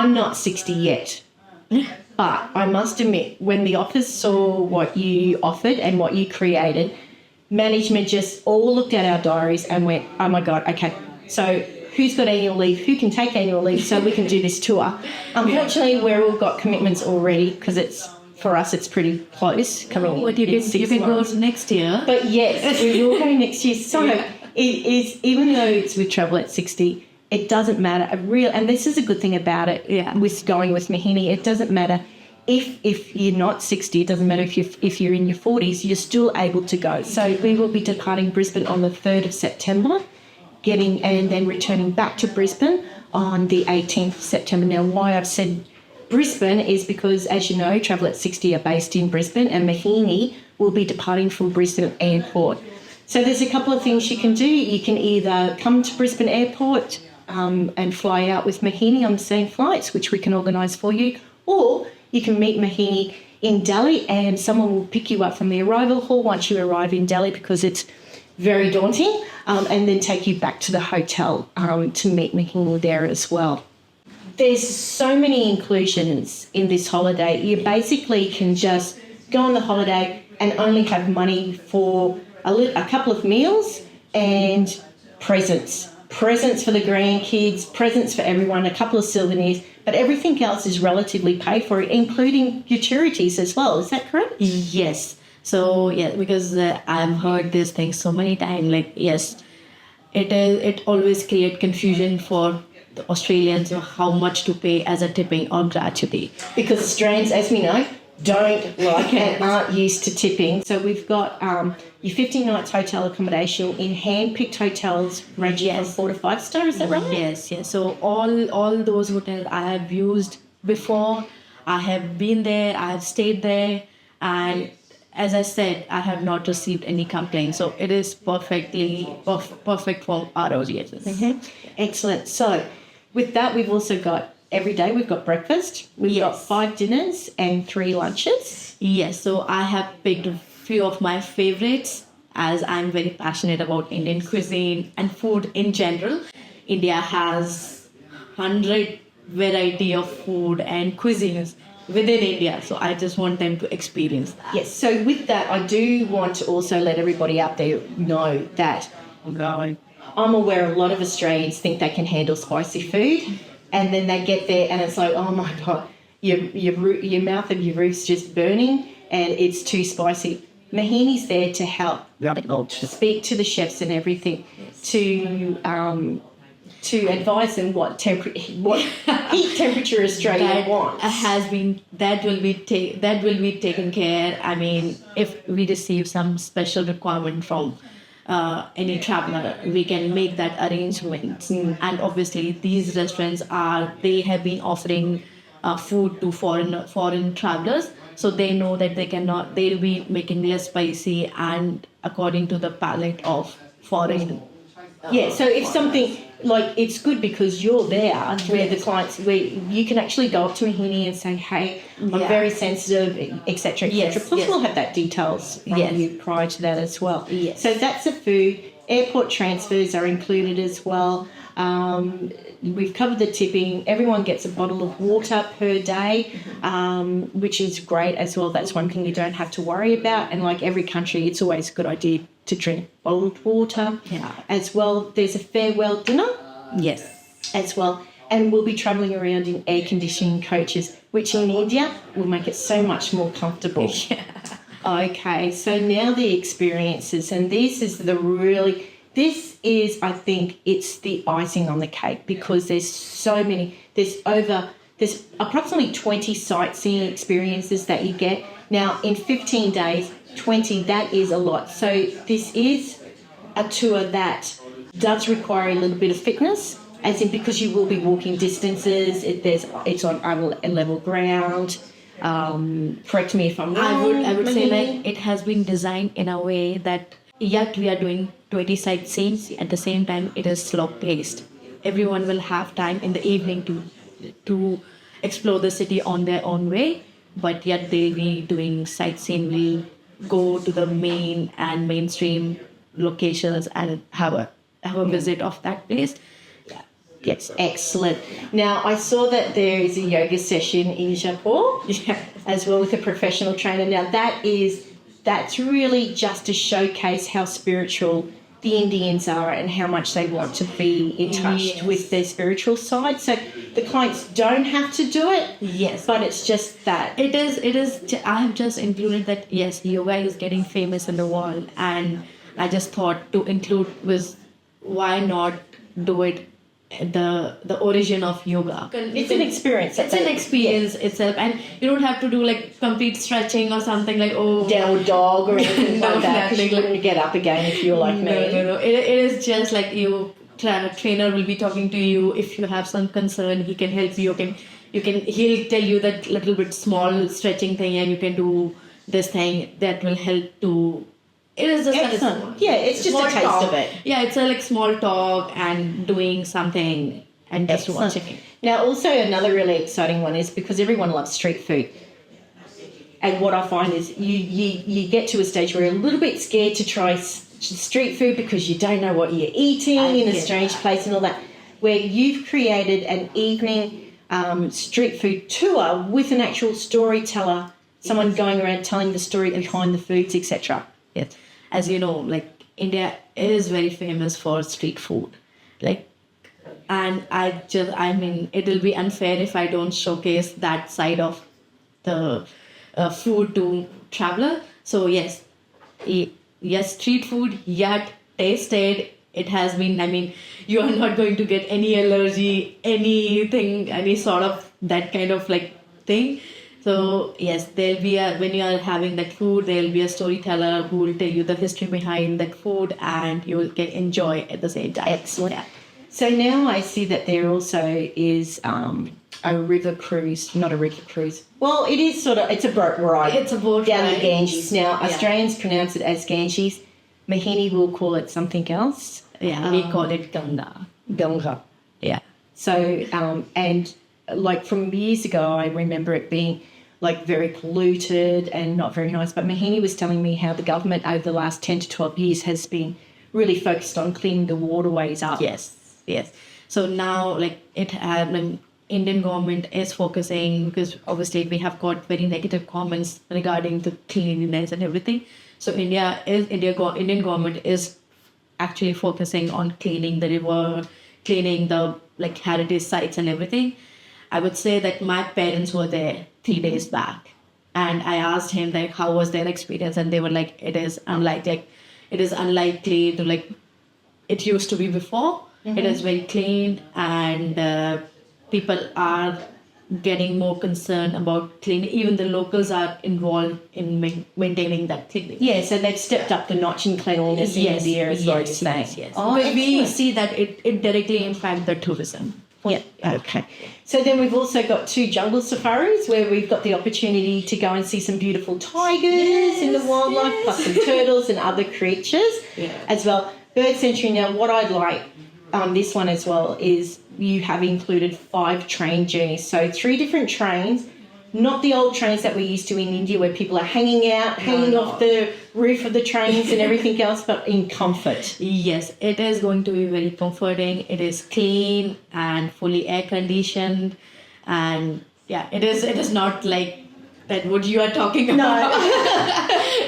I'm not 60 yet. But I must admit, when the office saw what you offered and what you created, management just all looked at our diaries and went, oh my God, okay, so who's got annual leave? Who can take annual leave so we can do this tour? Unfortunately, we've all got commitments already because for us, it's pretty close. Coming What you can go next year. But yes, we will go next year. So it is, even though it's with Travel at 60, it doesn't matter. And this is a good thing about it. With going with Mohini, it doesn't matter if you're not 60. It doesn't matter if you're in your 40s. You're still able to go. So we will be departing Brisbane on the 3rd of September, and then returning back to Brisbane on the 18th of September. Now, why I've said Brisbane is because, as you know, Travel at 60 are based in Brisbane, and Mohini will be departing from Brisbane Airport. So there's a couple of things you can do. You can either come to Brisbane Airport and fly out with Mohini on the same flights, which we can organise for you, or you can meet Mohini in Delhi and someone will pick you up from the arrival hall once you arrive in Delhi, because it's very daunting, and then take you back to the hotel to meet Mohini there as well. There's so many inclusions in this holiday. You basically can just go on the holiday and only have money for a couple of meals and presents. Presents for the grandkids, presents for everyone, a couple of souvenirs, but everything else is relatively paid for, including gratuities as well. Is that correct? Yes. So, because I've heard this thing so many times, it always creates confusion for the Australians of how much to pay as a tipping or gratuity. Because Australians, as we know, don't like and aren't used to tipping. So we've got your 15 nights hotel accommodation in hand-picked hotels ranging from 4 to 5 stars, is that right? Yes. So all those hotels I have used before, I have been there, I have stayed there, and as I said, I have not received any complaints. So it is perfect for our audiences. Mm-hmm. Excellent. So with that, we've also got every day we've got breakfast. We've got 5 dinners and 3 lunches. Yes, so I have picked a few of my favorites, as I'm very passionate about Indian cuisine and food in general. India has 100 variety of food and cuisines within India, so I just want them to experience that. Yes, so with that, I do want to also let everybody out there know that I'm aware a lot of Australians think they can handle spicy food. And then they get there and it's like, oh my God, your mouth and your roof's just burning and it's too spicy. Mohini's there to help, to speak to the chefs and everything, to advise them what heat temperature Australia wants. That will be taken care. I mean, if we receive some special requirement from any traveler, we can make that arrangement. And obviously these restaurants they have been offering food to foreign travelers, so they know that they'll be making less spicy and according to the palate of foreign. So if something it's good because you're there where the clients, where you can actually go up to Mohini and say, hey, I'm very sensitive, etc. Plus we'll have that details from you prior to that as well. Yes. So that's the food. Airport transfers are included as well. We've covered the tipping. Everyone gets a bottle of water per day, which is great as well. That's one thing you don't have to worry about. And like every country, it's always a good idea to drink bottled water as well. There's a farewell dinner as well. And we'll be travelling around in air-conditioning coaches, which in India will make it so much more comfortable. Okay, so now the experiences. And this is, I think, it's the icing on the cake, because there's so many. There's approximately 20 sightseeing experiences that you get. Now, in 15 days, 20, that is a lot. So this is a tour that does require a little bit of fitness, as in because you will be walking distances. It's on level ground. Correct me if I'm wrong. I would say it has been designed in a way that yet we are doing 20 sightseeing. At the same time, it is slow paced. Everyone will have time in the evening to explore the city on their own way, but yet they'll be doing sightseeing. We'll go to the main and mainstream locations and have a visit of that place. Yes, excellent. Now, I saw that there is a yoga session in Jaipur as well with a professional trainer. Now, that's really just to showcase how spiritual the Indians are and how much they want to be in touch with their spiritual side. So the clients don't have to do it. Yes. But it's just that. It is. I have just included that, yes, yoga is getting famous in the world. And I just thought to include was why not do it the origin of yoga. It's an experience. It's an experience itself, and you don't have to do like complete stretching or something like downward dog or anything No, like that. nothing. You wouldn't get up again if you're like me. No. It is just like trainer will be talking to you. If you have some concern, he can help you. He'll tell you that little bit small stretching thing, and you can do this thing that will help to. It is just excellent. It's just a taste talk. of it. Yeah, it's a like small talk and doing something and just watching it. Now, also another really exciting one is because everyone loves street food. And what I find is you get to a stage where you're a little bit scared to try street food because you don't know what you're eating in a strange place and all that, where you've created an evening street food tour with an actual storyteller, someone going around telling the story behind the foods, etc. Yes. As you know, like India is very famous for street food. And I mean, it will be unfair if I don't showcase that side of the food to traveler. So yes, street food, yet tasted. It has been, I mean, you are not going to get any allergy, anything, any sort of that kind of like thing. So yes, there'll be when you are having that food, there'll be a storyteller who will tell you the history behind that food, and you will enjoy at the same time. Excellent. Yeah. So now I see that there also is a river cruise, not a river cruise. Well, it is it's a boat ride. It's a boat down ride. the Ganges. Now, Australians pronounce it as Ganges. Mohini will call it something else. Yeah, we call it Ganga. Ganga. Yeah. So, and like from years ago, I remember it being like very polluted and not very nice. But Mohini was telling me how the government over the last 10 to 12 years has been really focused on cleaning the waterways up. Yes. So now, like Indian government is focusing, because obviously we have got very negative comments regarding the cleanliness and everything. So Indian government is actually focusing on cleaning the river, cleaning the like heritage sites and everything. I would say that my parents were there 3 days back, and I asked him like how was their experience, and they were like it is unlikely to like it used to be before. Mm-hmm. It is very clean, and people are getting more concerned about cleaning. Even the locals are involved in maintaining that cleaning. Yeah, so they've stepped up the notch in cleanliness in India as well. Yes. Oh, but we see that it directly impacts the tourism. Yeah. Okay. So then we've also got 2 jungle safaris where we've got the opportunity to go and see some beautiful tigers in the wildlife, plus some turtles and other creatures as well. Bird Sanctuary. Now, what I'd like this one as well is you have included 5 train journeys. So 3 different trains, not the old trains that we're used to in India where people are hanging off the roof of the trains and everything else, but in comfort. Yes, it is going to be very comforting. It is clean and fully air conditioned, and it is not like that what you are talking about. No.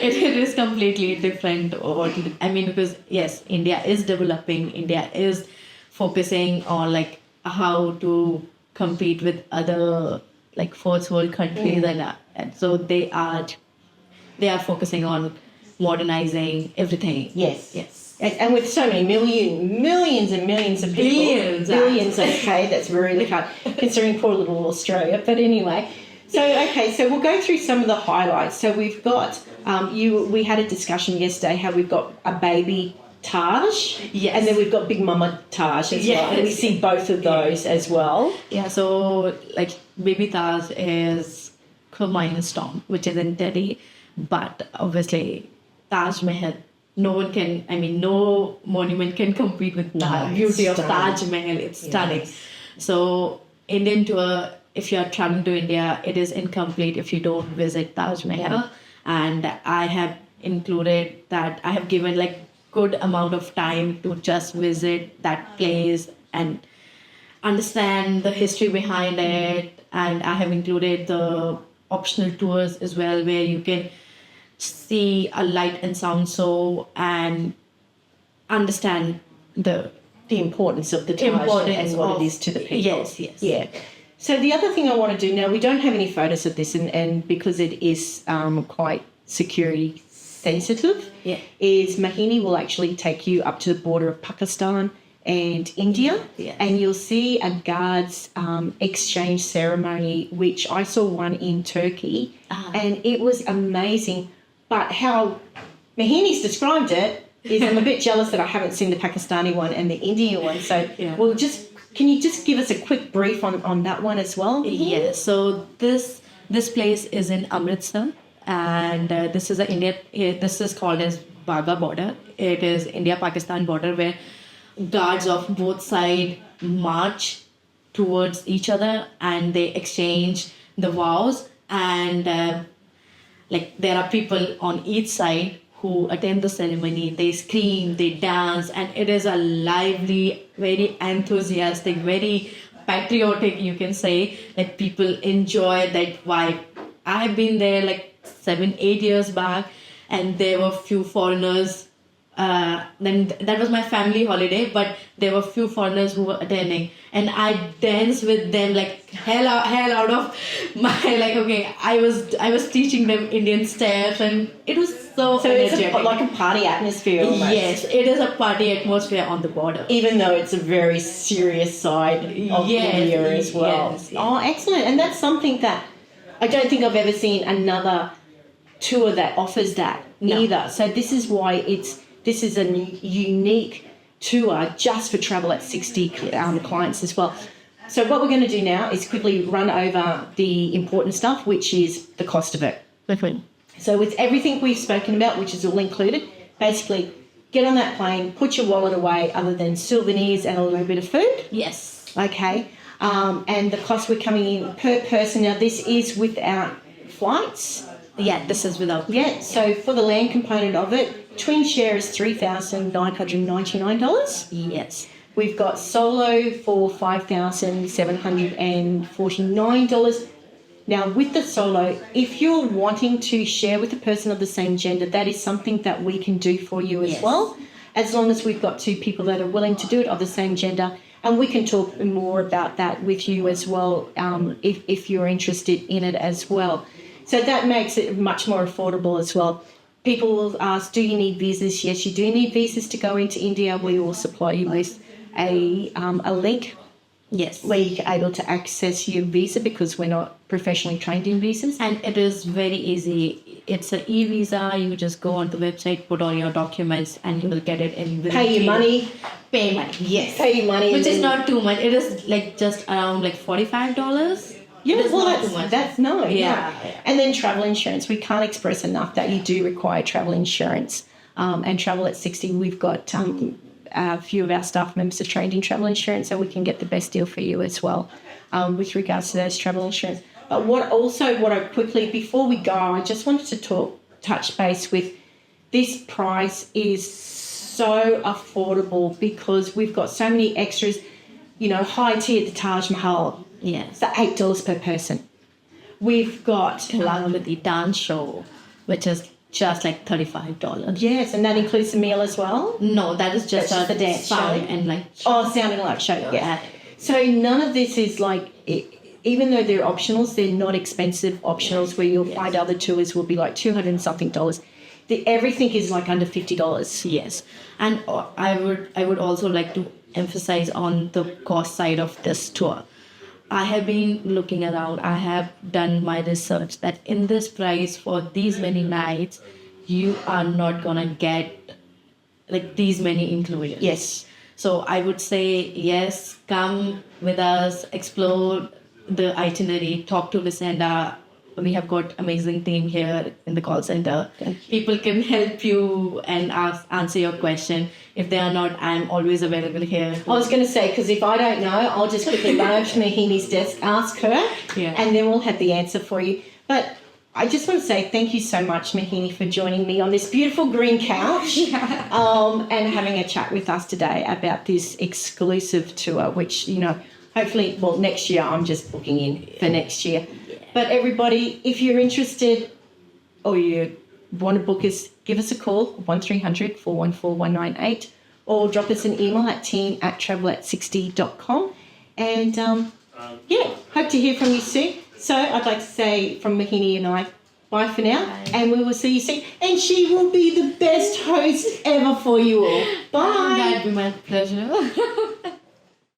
it is completely different. Because yes, India is developing. India is focusing on like how to compete with other like first world countries, and so they are focusing on modernizing everything. Yes. And with so many millions and millions of people. Billions. Okay, that's really hard considering poor little Australia. But anyway, so we'll go through some of the highlights. So we've got we had a discussion yesterday how we've got a baby Taj, and then we've got Big Mama Taj as well. And we see both of those as well. Yeah, so like baby Taj is Humayun's tomb, which is in Delhi, but obviously Taj Mahal, no monument can compete with the beauty of Taj Mahal. It's stunning. Yes. So Indian tour, if you are traveling to India, it is incomplete if you don't visit Taj Mahal. And I have included that I have given like good amount of time to just visit that place, and understand the history behind it. And I have included the optional tours as well, where you can see a light and sound show and understand The importance of the Taj and what it is to the people. Yes. Yeah. So the other thing I want to do now, we don't have any photos of this, and because it is quite security sensitive, is Mohini will actually take you up to the border of Pakistan and India, and you'll see a guards exchange ceremony, which I saw one in Turkey, and it was amazing. But how Mohini's described it is I'm a bit jealous that I haven't seen the Pakistani one and the Indian one. So can you just give us a quick brief on that one as well? Yeah, so this place is in Amritsar, and this is called as Wagah border. It is India-Pakistan border, where guards of both sides march towards each other and they exchange the vows, and there are people on each side who attend the ceremony. They scream, they dance, and it is a lively, very enthusiastic, very patriotic, you can say, that people enjoy that vibe. I have been there 7-8 years back, and there were few foreigners. Then that was my family holiday, but there were few foreigners who were attending, and I danced with them hell out of my okay. I was teaching them Indian steps, and it was so energetic. It's like a party atmosphere almost. Yes, it is a party atmosphere on the border, even though it's a very serious side of India as well. Yes. Oh, excellent! And that's something that I don't think I've ever seen another tour that offers that either. So this is why this is a unique tour just for Travel at 60 clients as well. So what we're going to do now is quickly run over the important stuff, which is the cost of it. Definitely. So with everything we've spoken about, which is all included, basically get on that plane, put your wallet away other than souvenirs and a little bit of food. Yes. Okay. And the cost we're coming in per person. Now this is without flights. Yeah, this is without. Yeah, so for the land component of it, twin share is $3,999. Yes. We've got solo for $5,749. Now, with the solo, if you're wanting to share with a person of the same gender, that is something that we can do for you as well, as long as we've got two people that are willing to do it of the same gender. And we can talk more about that with you as well, if you're interested in it as well. So that makes it much more affordable as well. People will ask, do you need visas? Yes, you do need visas to go into India. We will supply you with a link. Yes. Where you're able to access your visa, because we're not professionally trained in visas. And it is very easy. It's an e-visa. You just go on the website, put all your documents, and you will get it in. Pay your money. Pay money. Yes. Pay your money. Which is not too much. It is just around $45. Yeah, well, that's no. Yeah. And then travel insurance. We can't express enough that you do require travel insurance. And Travel at 60, we've got a few of our staff members are trained in travel insurance, so we can get the best deal for you as well with regards to those travel insurance. But what I quickly, before we go, I just wanted to touch base with this price is so affordable because we've got so many extras, high tea at the Taj Mahal. Yes. So $8 per person. We've got along with the dance show, which is just $35. Yes, and that includes the meal as well? No, that is just the dance sound show. And sound and light show, yeah. So none of this is even though they're optionals, they're not expensive optionals where you'll find other tours will be $200 and something. Everything is under $50. Yes. And I would also like to emphasize on the cost side of this tour. I have been looking around. I have done my research that in this price for these many nights, you are not gonna get these many included. Yes. So I would say yes, come with us, explore the itinerary, talk to Lucinda. We have got amazing team here in the call center. People can help you and answer your question. If they are not, I'm always available here. I was going to say, because if I don't know, I'll just quickly run over to Mohini's desk, ask her, and then we'll have the answer for you. But I just want to say thank you so much, Mohini, for joining me on this beautiful green couch and having a chat with us today about this exclusive tour, which, hopefully, well, next year. I'm just booking in for next year. But everybody, if you're interested or you want to book us, give us a call, 1300 414 198, or drop us an email at team@travel60.com. And, hope to hear from you soon. So I'd like to say from Mohini and I, bye for now, and we will see you soon. And she will be the best host ever for you all. Bye. That'd be my pleasure.